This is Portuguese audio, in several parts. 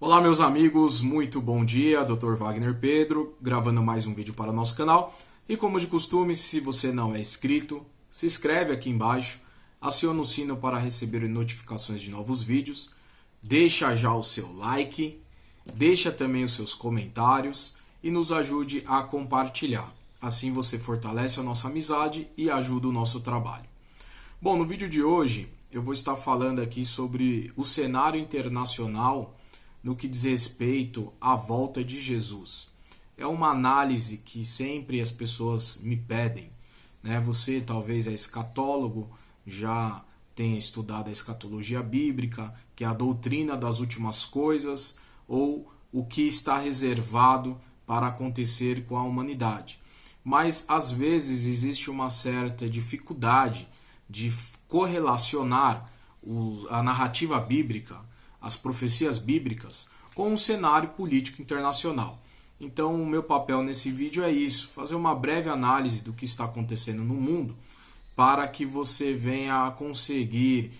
Olá meus amigos, muito bom dia, Dr. Wagner Pedro, gravando mais um vídeo para o nosso canal. E como de costume, se você não é inscrito, se inscreve aqui embaixo, aciona o sino para receber notificações de novos vídeos, deixa já o seu like, deixa também os seus comentários e nos ajude a compartilhar. Assim você fortalece a nossa amizade e ajuda o nosso trabalho. Bom, no vídeo de hoje eu vou estar falando aqui sobre o cenário internacional no que diz respeito à volta de Jesus. É uma análise que sempre as pessoas me pedem, né? Você talvez é escatólogo, já tenha estudado a escatologia bíblica, que é a doutrina das últimas coisas, ou o que está reservado para acontecer com a humanidade. Mas às vezes existe uma certa dificuldade de correlacionar a narrativa bíblica, as profecias bíblicas, com o cenário político internacional. Então o meu papel nesse vídeo é isso, fazer uma breve análise do que está acontecendo no mundo, para que você venha a conseguir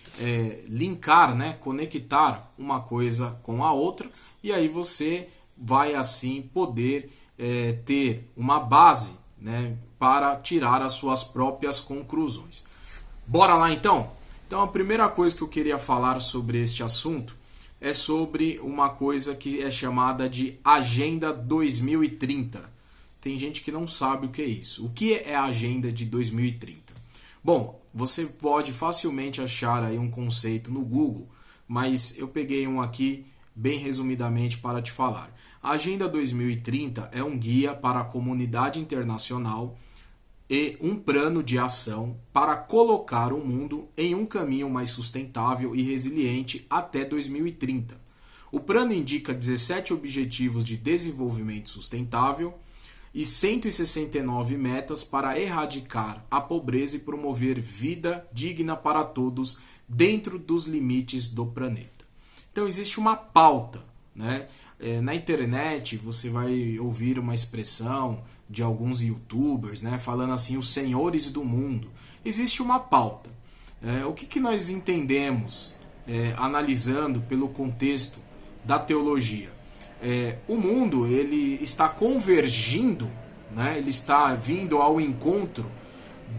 linkar, conectar uma coisa com a outra, e aí você vai assim poder ter uma base, para tirar as suas próprias conclusões. Bora lá então? Então a primeira coisa que eu queria falar sobre este assunto é sobre uma coisa que é chamada de Agenda 2030. Tem gente que não sabe o que é isso. O que é a Agenda de 2030? Bom, você pode facilmente achar aí um conceito no Google, mas eu peguei um aqui bem resumidamente para te falar. A Agenda 2030 é um guia para a comunidade internacional e um plano de ação para colocar o mundo em um caminho mais sustentável e resiliente até 2030. O plano indica 17 objetivos de desenvolvimento sustentável e 169 metas para erradicar a pobreza e promover vida digna para todos dentro dos limites do planeta. Então existe uma pauta, na internet você vai ouvir uma expressão de alguns youtubers, falando assim, os senhores do mundo. Existe uma pauta. O que nós entendemos analisando pelo contexto da teologia? O mundo ele está convergindo, ele está vindo ao encontro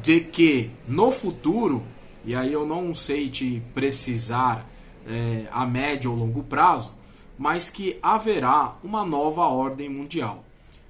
de que no futuro, e aí eu não sei te precisar a médio ou longo prazo, mas que haverá uma nova ordem mundial.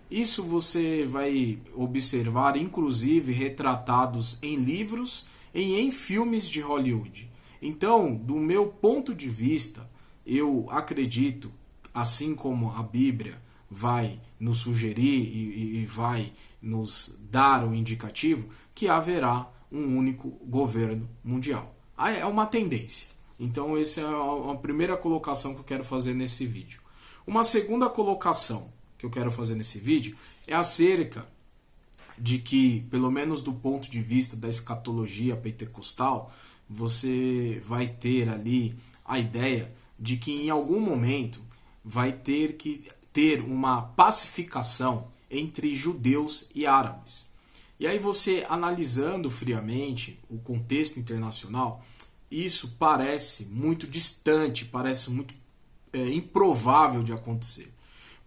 Isso você vai observar, inclusive, retratados em livros e em filmes de Hollywood. Então, do meu ponto de vista, eu acredito, assim como a Bíblia vai nos sugerir e vai nos dar o indicativo, que haverá um único governo mundial. É uma tendência. Então, essa é a primeira colocação que eu quero fazer nesse vídeo. Uma segunda colocação que eu quero fazer nesse vídeo é acerca de que, pelo menos do ponto de vista da escatologia pentecostal, você vai ter ali a ideia de que em algum momento vai ter que ter uma pacificação entre judeus e árabes. E aí você, analisando friamente o contexto internacional, isso parece muito distante, parece muito improvável de acontecer.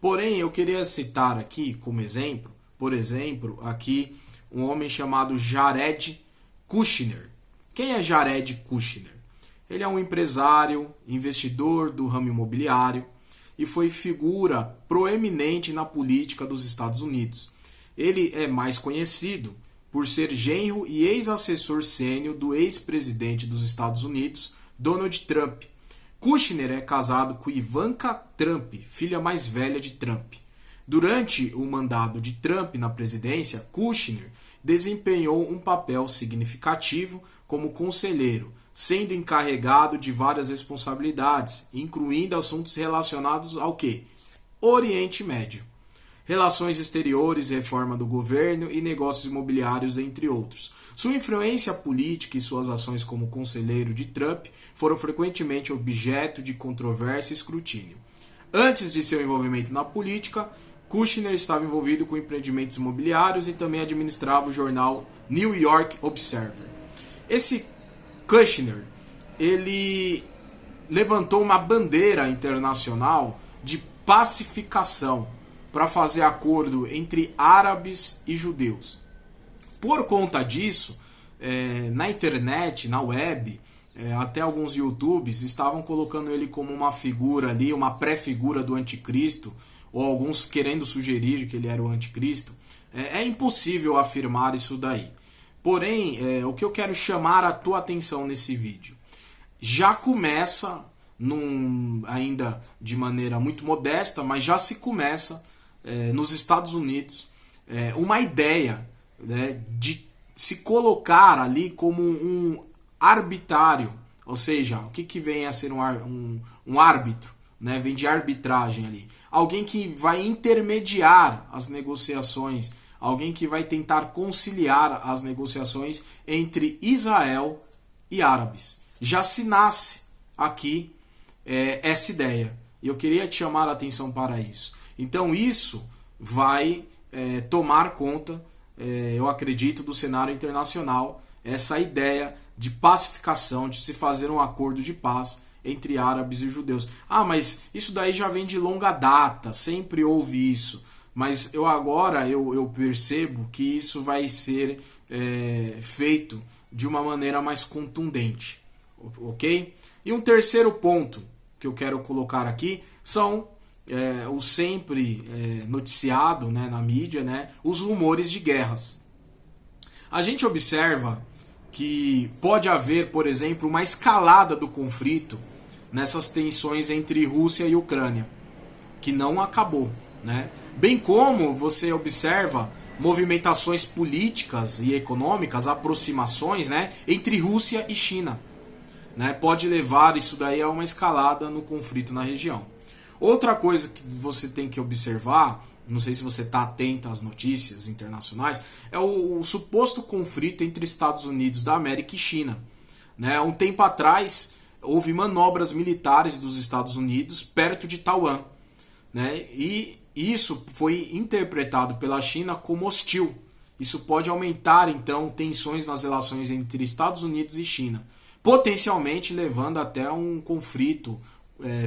Porém, eu queria citar aqui como exemplo, por exemplo, aqui um homem chamado Jared Kushner. Quem é Jared Kushner? Ele é um empresário, investidor do ramo imobiliário e foi figura proeminente na política dos Estados Unidos. Ele é mais conhecido por ser genro e ex-assessor sênior do ex-presidente dos Estados Unidos, Donald Trump. Kushner é casado com Ivanka Trump, filha mais velha de Trump. Durante o mandato de Trump na presidência, Kushner desempenhou um papel significativo como conselheiro, sendo encarregado de várias responsabilidades, incluindo assuntos relacionados ao quê? Oriente Médio, relações exteriores, reforma do governo e negócios imobiliários, entre outros. Sua influência política e suas ações como conselheiro de Trump foram frequentemente objeto de controvérsia e escrutínio. Antes de seu envolvimento na política, Kushner estava envolvido com empreendimentos imobiliários e também administrava o jornal New York Observer. Esse Kushner, ele levantou uma bandeira internacional de pacificação para fazer acordo entre árabes e judeus. Por conta disso, na internet, na web, até alguns YouTubes estavam colocando ele como uma figura ali, uma pré-figura do anticristo, ou alguns querendo sugerir que ele era o anticristo. É impossível afirmar isso daí. Porém, o que eu quero chamar a tua atenção nesse vídeo, já começa, ainda de maneira muito modesta, mas já se começa nos Estados Unidos uma ideia, né, de se colocar ali como um arbitrário, ou seja, o que vem a ser um árbitro, né, vem de arbitragem ali, alguém que vai intermediar as negociações, alguém que vai tentar conciliar as negociações entre Israel e árabes. Já se nasce aqui essa ideia, e eu queria te chamar a atenção para isso. Então isso vai tomar conta, eu acredito, do cenário internacional, essa ideia de pacificação, de se fazer um acordo de paz entre árabes e judeus. Ah, mas isso daí já vem de longa data, sempre houve isso. Mas eu percebo que isso vai ser feito de uma maneira mais contundente, ok? E um terceiro ponto que eu quero colocar aqui são o sempre noticiado, né, na mídia, né, os rumores de guerras. A gente observa que pode haver, por exemplo, uma escalada do conflito nessas tensões entre Rússia e Ucrânia, que não acabou, né? Bem como você observa movimentações políticas e econômicas, aproximações, né, entre Rússia e China, né? Pode levar isso daí a uma escalada no conflito na região. Outra coisa que você tem que observar, não sei se você está atento às notícias internacionais, é o suposto conflito entre Estados Unidos da América e China, né? Um tempo atrás houve manobras militares dos Estados Unidos perto de Taiwan, né? E isso foi interpretado pela China como hostil. Isso pode aumentar, então, tensões nas relações entre Estados Unidos e China, potencialmente levando até um conflito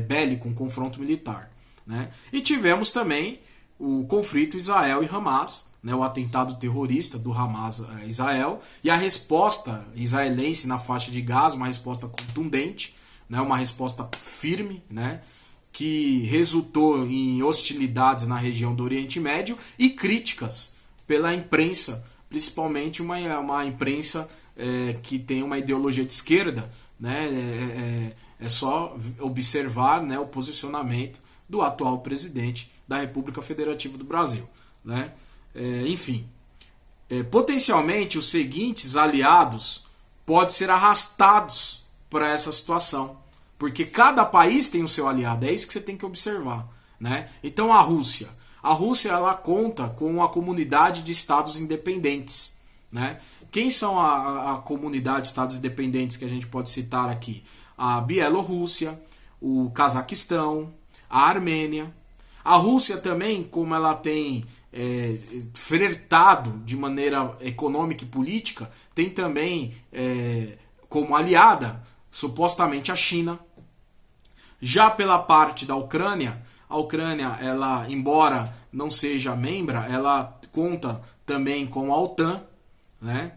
bélico, um confronto militar, né? E tivemos também o conflito Israel e Hamas, né, o atentado terrorista do Hamas a Israel, e a resposta israelense na faixa de Gaza, uma resposta contundente, né, uma resposta firme, né, que resultou em hostilidades na região do Oriente Médio e críticas pela imprensa, principalmente uma imprensa que tem uma ideologia de esquerda, né? É só observar, né, o posicionamento do atual presidente da República Federativa do Brasil, né? Enfim, potencialmente os seguintes aliados podem ser arrastados para essa situação, porque cada país tem o seu aliado, é isso que você tem que observar, né? Então a Rússia ela conta com uma comunidade de estados independentes, né? Quem são a comunidade de estados independentes que a gente pode citar aqui? A Bielorrússia, o Cazaquistão, a Armênia. A Rússia também, como ela tem flertado de maneira econômica e política, tem também como aliada, supostamente, a China. Já pela parte da Ucrânia, a Ucrânia, ela, embora não seja membra, ela conta também com a OTAN, né?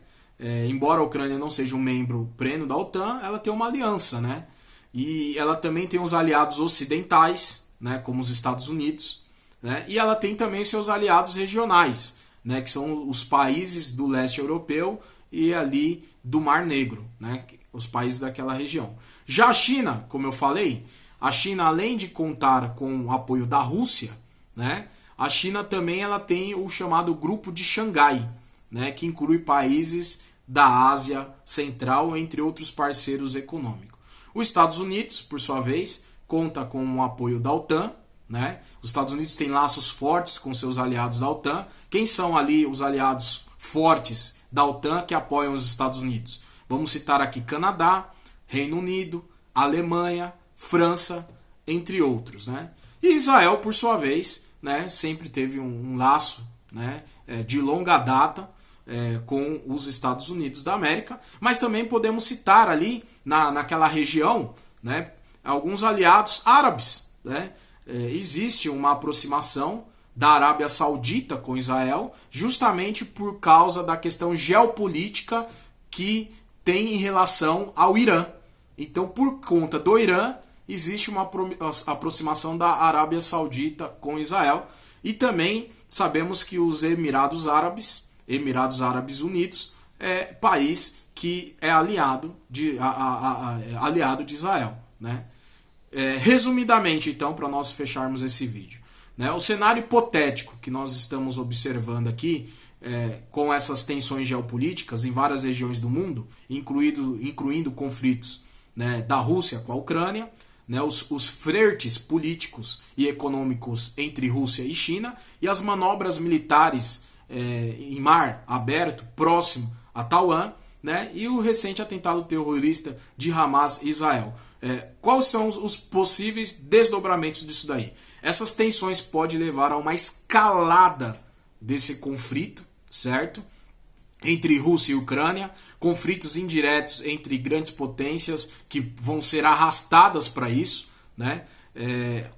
Embora a Ucrânia não seja um membro pleno da OTAN, ela tem uma aliança, né? E ela também tem os aliados ocidentais, né, como os Estados Unidos, né? E ela tem também seus aliados regionais, né, que são os países do leste europeu e ali do Mar Negro, né, os países daquela região. Já a China, como eu falei, a China, além de contar com o apoio da Rússia, né, a China também ela tem o chamado Grupo de Xangai, né, que inclui países da Ásia Central, entre outros parceiros econômicos. Os Estados Unidos, por sua vez, conta com o apoio da OTAN, né? Os Estados Unidos têm laços fortes com seus aliados da OTAN. Quem são ali os aliados fortes da OTAN que apoiam os Estados Unidos? Vamos citar aqui Canadá, Reino Unido, Alemanha, França, entre outros, né? E Israel, por sua vez, né, sempre teve um laço, né, de longa data com os Estados Unidos da América, mas também podemos citar ali naquela região, né, alguns aliados árabes, né? existe uma aproximação da Arábia Saudita com Israel, justamente por causa da questão geopolítica que tem em relação ao Irã. Então, por conta do Irã, existe uma aproximação da Arábia Saudita com Israel. E também sabemos que os Emirados Árabes Unidos, é país que é aliado de Israel, né? Resumidamente, então, para nós fecharmos esse vídeo, né, o cenário hipotético que nós estamos observando aqui, com essas tensões geopolíticas em várias regiões do mundo, incluindo conflitos, né, da Rússia com a Ucrânia, né, os flertes políticos e econômicos entre Rússia e China, e as manobras militares em mar aberto próximo a Taiwan, né, e o recente atentado terrorista de Hamas e Israel. Quais são os possíveis desdobramentos disso daí? Essas tensões podem levar a uma escalada desse conflito, certo? Entre Rússia e Ucrânia, conflitos indiretos entre grandes potências que vão ser arrastadas para isso, né?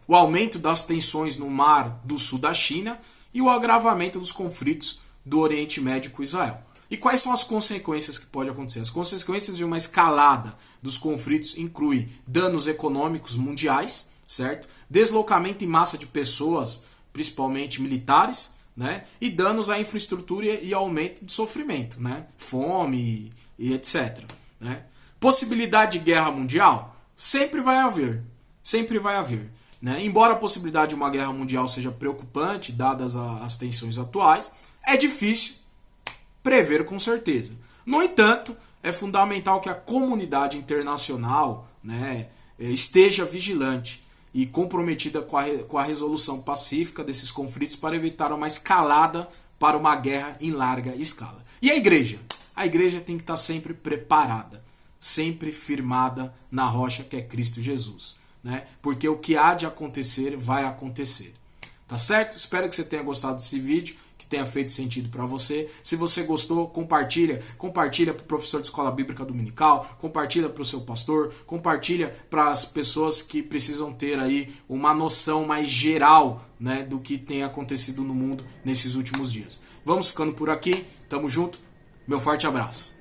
O aumento das tensões no mar do sul da China e o agravamento dos conflitos do Oriente Médio com Israel. E quais são as consequências que podem acontecer? As consequências de uma escalada dos conflitos incluem danos econômicos mundiais, certo? Deslocamento em massa de pessoas, principalmente militares, né? E danos à infraestrutura e aumento de sofrimento, né? Fome e etc. Né? Possibilidade de guerra mundial? Sempre vai haver. Sempre vai haver. Né? Embora a possibilidade de uma guerra mundial seja preocupante, dadas as tensões atuais, é difícil prever com certeza. No entanto, é fundamental que a comunidade internacional, né, esteja vigilante e comprometida com a resolução pacífica desses conflitos para evitar uma escalada para uma guerra em larga escala. E a igreja? A igreja tem que estar sempre preparada, sempre firmada na rocha que é Cristo Jesus, né? Porque o que há de acontecer, vai acontecer. Tá certo? Espero que você tenha gostado desse vídeo, que tenha feito sentido para você. Se você gostou, compartilha para o professor de escola bíblica dominical, compartilha para o seu pastor, compartilha para as pessoas que precisam ter aí uma noção mais geral, né, do que tem acontecido no mundo nesses últimos dias. Vamos ficando por aqui, tamo junto, meu forte abraço.